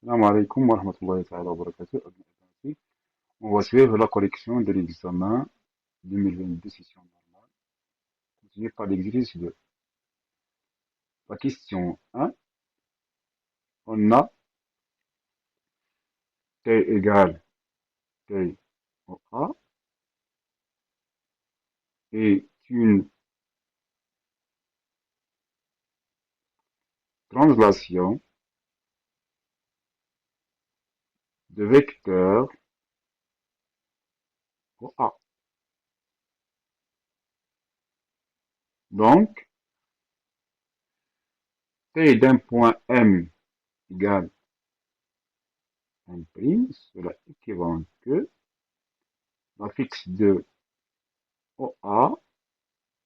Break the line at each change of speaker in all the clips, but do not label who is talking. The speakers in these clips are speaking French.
Salam alaikum wa rahmatullahi ta'ala wa barakatuh. On va suivre la correction de l'examen 2022 session normale, continué par l'exercice 2. La question 1, on a t égale t au a est une translation de vecteur au a. Donc, t d'un point M égale M', cela équivaut que la fixe de OA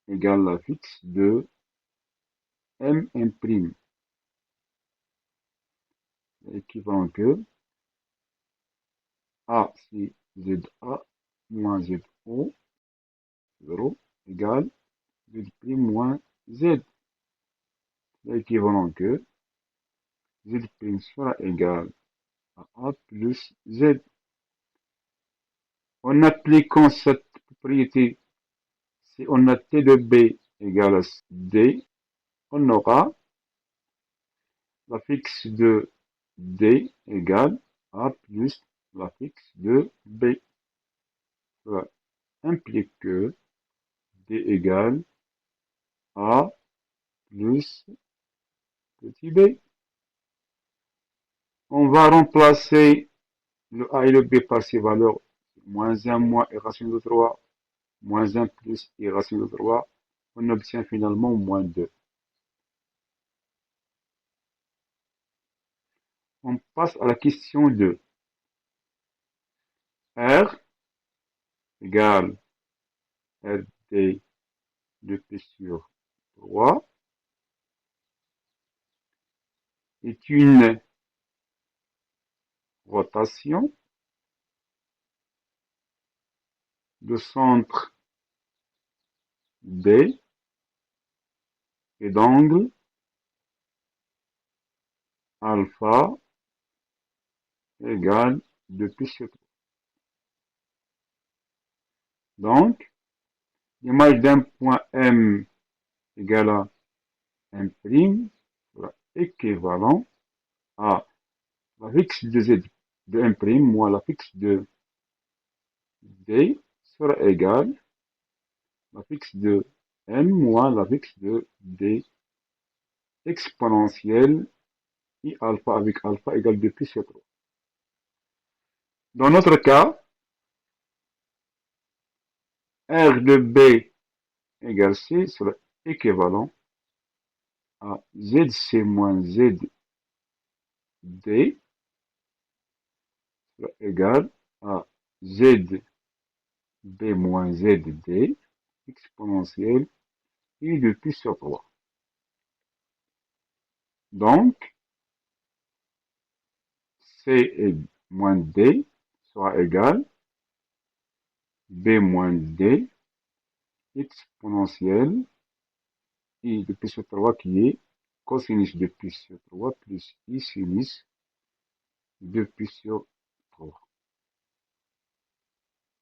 égale la fixe de M'. Équivalent que A c'est ZA moins ZO, 0, égale Z' moins Z. L'équivalent que Z' sera égal à A plus Z. En appliquant cette propriété, si on a T de B égale à D, on aura la fixe de D égale A plus la fixe de B. Cela implique que D égale A plus petit b. On va remplacer le a et le b par ces valeurs. Moins 1 moins i racine de 3, moins 1 plus i racine de 3. On obtient finalement moins 2. On passe à la question 2. R égale RD de P sur 3 est une rotation de centre D et d'angle alpha égale 2 sur 3. Donc, l'image d'un point M égale à M', sera équivalent à la fixe de Z de M' moins la fixe de D sera égale à la fixe de M moins la fixe de D exponentielle I alpha avec alpha égale 2 sur 3. Dans notre cas, R de B égale C sera équivalent à ZC moins ZD sera égal à ZB moins ZD exponentielle I de plus sur 3. Donc, C et moins D sera égal B moins D exponentielle I de plus sur 3 qui est cosinus de plus sur 3 plus I sinus de plus sur 3.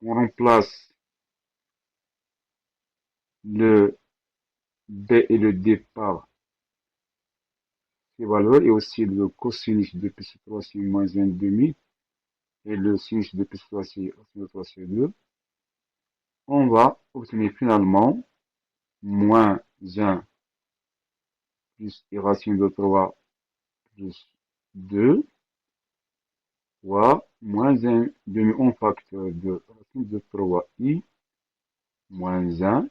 On remplace le B et le D par ces valeurs et aussi le cosinus de plus sur 3 c'est moins 1,5 et le sinus de plus sur 3 c'est 2. On va obtenir finalement moins 1 plus i racine de 3 plus 2 fois moins 1 demi-en facteur de racine de 3i moins 1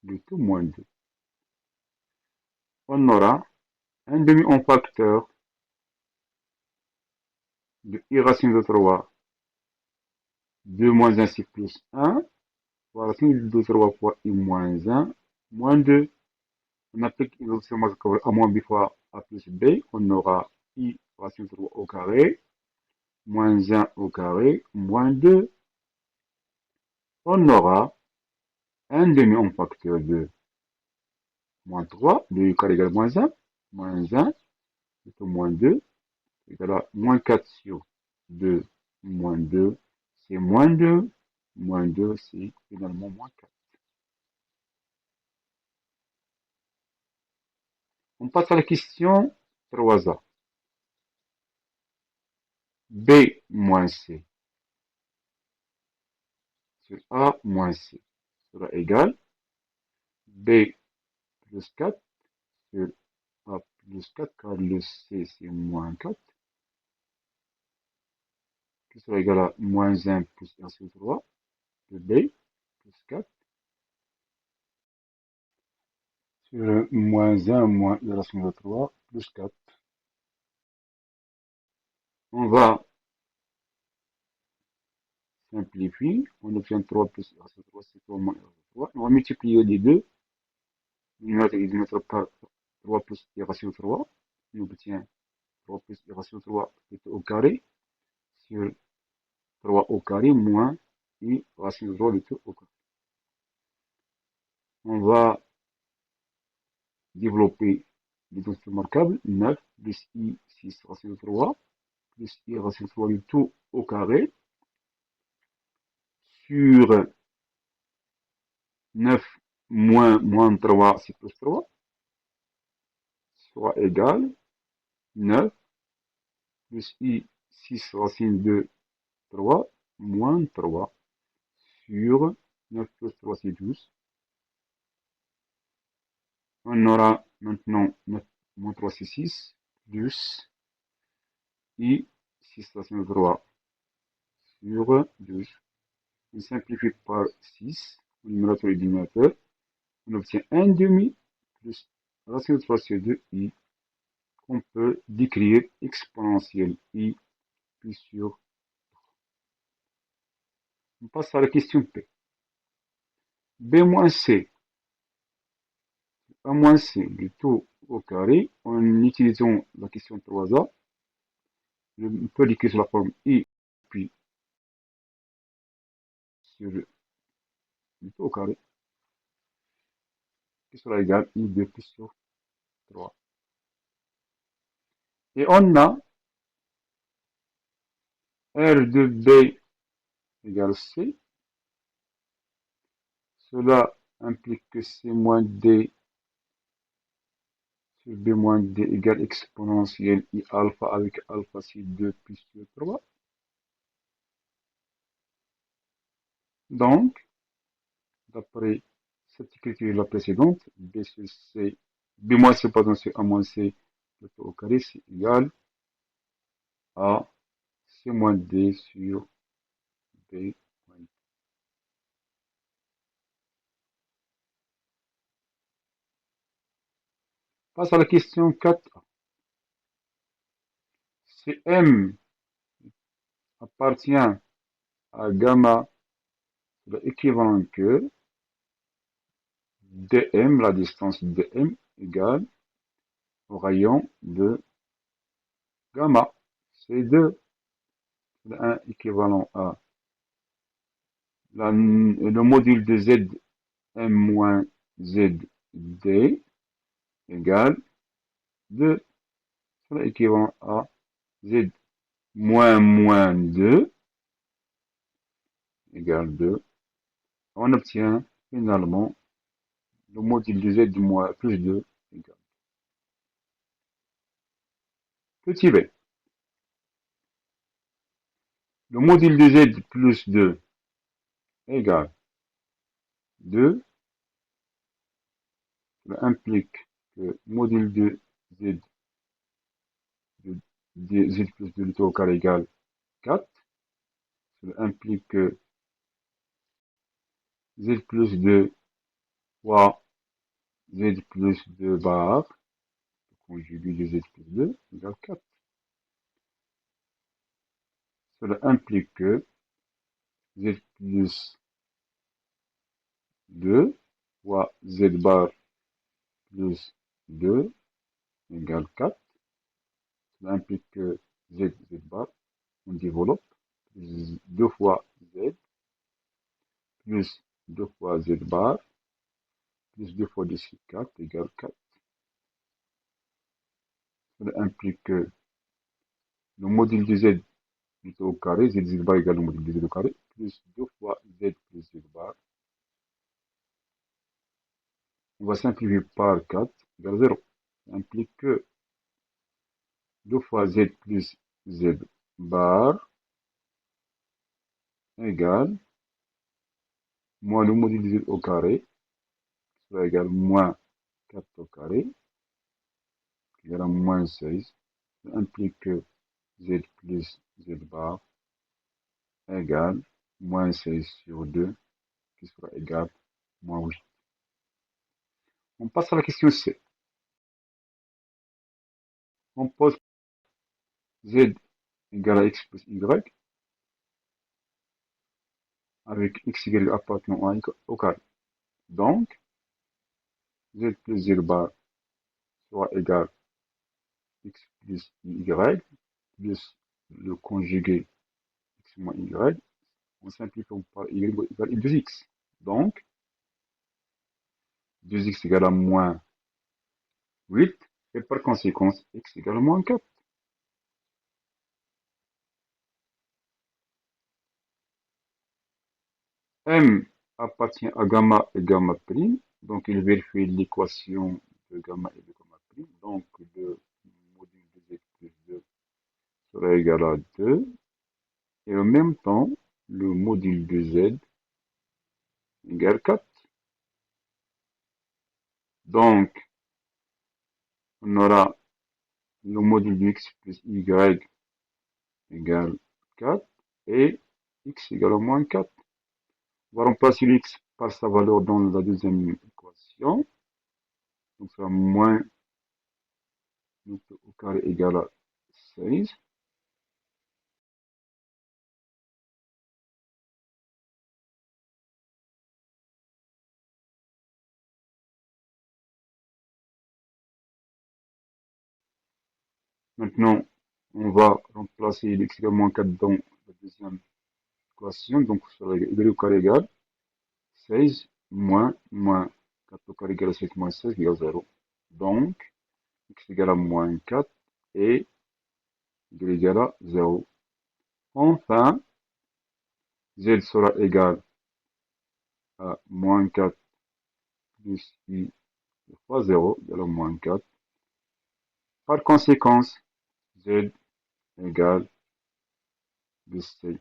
de tout moins 2. On aura un demi-en facteur de i racine de 3, 2 moins 1 c'est plus 1, fois racine de 3 fois i moins 1, moins 2. On applique une option a moins b fois a plus b, on aura i racine de 3 au carré, moins 1 au carré, moins 2. On aura un demi-en facteur de moins 3, 2 carré égale moins 1, c'est moins 2, égale à moins 4 sur 2 moins 2, c'est moins 2, moins 2, c'est finalement moins 4. On passe à la question 3A. B moins C sur A moins C sera égal B plus 4 sur A plus 4, car le C c'est moins 4, qui sera égal à moins 1 plus 1 sur 3 de B plus 4 sur moins 1 moins I racine de 3 plus 4. On va simplifier, on obtient 3 plus I racine de 3, c'est 3 moins I racine de 3. On va multiplier les deux, numérateur par 3 plus I racine de 3, on obtient 3 plus I racine de 3 au carré sur 3 au carré moins I racine de 3 au carré. On va développer les deux remarquables, 9 plus I 6 racine de 3 plus I racine de 3 du tout au carré sur 9 moins 3, c'est plus 3, soit égal 9 plus I 6 racine de 3 moins 3 sur 9 plus 3, c'est 12. On aura maintenant 9 moins 3, c'est 6, plus I 6 racine de 3 sur 12. On simplifie par 6, au numérateur et dénominateur. On obtient 1 demi plus racine de 3 sur 2i, qu'on peut décrire exponentielle i plus sur. On passe à la question P. B moins C, A moins C du tout au carré, en utilisant la question 3A, on peut l'écrire sur la forme i puis sur du tout au carré, qui sera égal à i2 plus sur 3. Et on a R de B égale C. Cela implique que C moins D sur B moins D égale exponentielle I alpha avec alpha c'est 2 plus sur 3. Donc, d'après cette écriture-là précédente, B sur C, B moins C, pardon, sur A moins C, au carré, c'est égal à C moins D sur B moins D. Passe à la question 4. Si M appartient à gamma équivalent que dm, la distance dm égale au rayon de gamma. C'est 2, c'est 1 équivalent à le module de z m moins z d égale 2, c'est équivalent à z moins 2 égale 2. On obtient finalement le module de z moins plus 2 égale. Petit b. Le module de z plus 2 égale 2. Cela implique que le module de z de z plus 2 au carré égale 4. Cela implique que z plus 2 fois z plus 2 bar, conjugué de z plus 2 égale 4. Cela implique que z plus 2 fois z bar plus 2 égale 4. Cela implique que z bar, on développe, plus 2 fois z, plus 2 fois z bar, plus 2 fois 10 sur 4 égale 4. Cela implique que le module de z au carré, z bar égale le module de z au carré, plus 2 fois z plus z bar. On va simplifier par 4 égale 0. Ça implique que 2 fois z plus z bar égale moins le module de z au carré, qui sera égal moins 4 au carré, qui égale à moins 16. Ça implique que z plus z bar égale moins 16 sur 2, qui sera égal à moins 8. On passe à la question C. On pose z égale à x plus y, avec x égale appartenant à y au carré. Donc, z plus z bar sera égal à x plus y, plus le conjugué x moins y, en simplifiant par y égale 2x. Donc, 2x égale à moins 8, et par conséquent, x égale à moins 4. M appartient à gamma et gamma prime, donc il vérifie l'équation de gamma et de gamma prime, donc le module de z plus 2 sera égal à 2, et en même temps, le module de z égale 4. Donc, on aura le module de x plus y égale 4, et x égale à moins 4. On va remplacer x par sa valeur dans la deuxième équation, donc ça sera moins au carré égale à 16. Maintenant, on va remplacer x égale moins 4 dans la deuxième équation, donc ça va égal au carré égale 16 moins 4 au carré égale à 7 moins 16 égale 0. Donc, x égale à moins 4 et y égale à 0. Enfin, z sera égal à moins 4 plus i fois 0 égale à moins 4. Par conséquent, z égale c.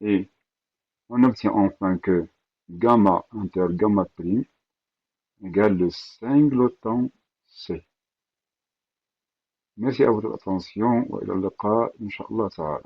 Et on obtient enfin que gamma inter gamma prime égale le singleton C. Merci à votre attention, وإلى اللقاء إن شاء الله تعالى.